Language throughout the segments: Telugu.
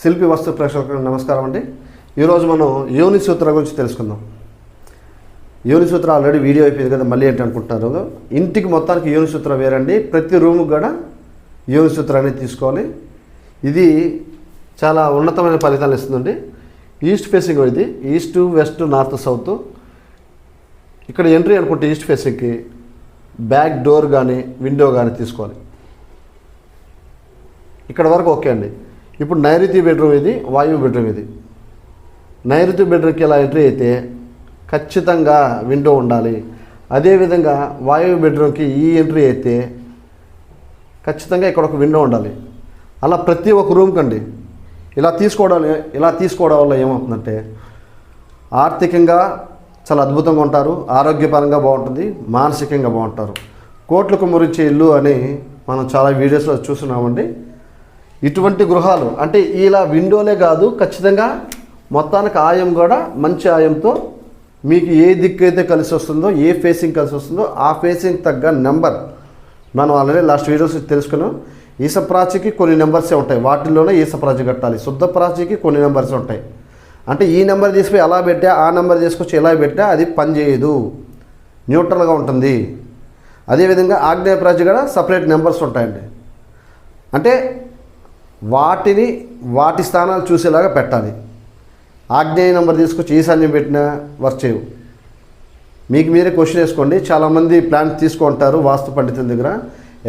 శిల్పి వస్తు ప్రేక్షకులకు నమస్కారం అండి. ఈరోజు మనం యోని సూత్ర గురించి తెలుసుకుందాం. యోని సూత్ర ఆల్రెడీ వీడియో అయిపోయింది కదా, మళ్ళీ ఏంటి అనుకుంటున్నారు. ఇంటికి మొత్తానికి యోని సూత్ర వేరండి. ప్రతి రూమ్కి కూడా యోని సూత్ర అనేది తీసుకోవాలి. ఇది చాలా ఉన్నతమైన ఫలితాలు ఇస్తుందండి. ఈస్ట్ ఫేసింగ్ ఇది, ఈస్ట్ వెస్ట్ నార్త్ సౌత్. ఇక్కడ ఎంట్రీ అనుకుంటే ఈస్ట్ ఫేసింగ్కి బ్యాక్ డోర్ కానీ విండో కానీ తీసుకోవాలి. ఇక్కడ వరకు ఓకే అండి. ఇప్పుడు నైరుతి బెడ్రూమ్ ఇది, వాయువు బెడ్రూమ్ ఇది. నైరుతి బెడ్రూమ్కి ఇలా ఎంట్రీ అయితే ఖచ్చితంగా విండో ఉండాలి. అదేవిధంగా వాయువు బెడ్రూమ్కి ఈ ఎంట్రీ అయితే ఖచ్చితంగా ఇక్కడ ఒక విండో ఉండాలి. అలా ప్రతి ఒక్క రూమ్కి అండి ఇలా తీసుకోవడం వల్ల ఏమవుతుందంటే ఆర్థికంగా చాలా అద్భుతంగా ఉంటారు, ఆరోగ్యపరంగా బాగుంటుంది, మానసికంగా బాగుంటారు. కోట్లకు మురించే ఇల్లు అని మనం చాలా వీడియోస్లో చూస్తున్నామండి. ఇటువంటి గృహాలు అంటే ఇలా విండోలే కాదు, ఖచ్చితంగా మొత్తానికి ఆయం కూడా మంచి ఆయంతో మీకు ఏ దిక్కు అయితే కలిసి వస్తుందో, ఏ ఫేసింగ్ కలిసి వస్తుందో ఆ ఫేసింగ్ తగ్గ నెంబర్ మనం ఆల్రెడీ లాస్ట్ వీడియోస్ తెలుసుకున్నాం. ఈసప్రాచికి కొన్ని నెంబర్సే ఉంటాయి, వాటిల్లోనే ఈసప్రాచి కట్టాలి. శుద్ధ ప్రాచికి కొన్ని నెంబర్స్ ఉంటాయి. అంటే ఈ నెంబర్ తీసుకుపోయి ఎలా పెట్టా, ఆ నెంబర్ తీసుకొచ్చి ఎలా పెట్టా అది పనిచేయదు, న్యూట్రల్గా ఉంటుంది. అదేవిధంగా ఆగ్నేయ ప్రాచి కూడా సపరేట్ నెంబర్స్ ఉంటాయండి. అంటే వాటి స్థానాలు చూసేలాగా పెట్టాలి. ఆగ్నేయ నెంబర్ తీసుకొచ్చి ఈశాన్యం పెట్టినా వర్క్ చేయవు. మీకు మీరే క్వశ్చన్ వేసుకోండి. చాలామంది ప్లాన్ తీసుకుంటారు వాస్తు పండితుల దగ్గర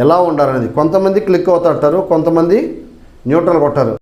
ఎలా ఉండాలనేది. కొంతమంది క్లిక్ అవుతుంటారు, కొంతమంది న్యూట్రల్ కొట్టారు.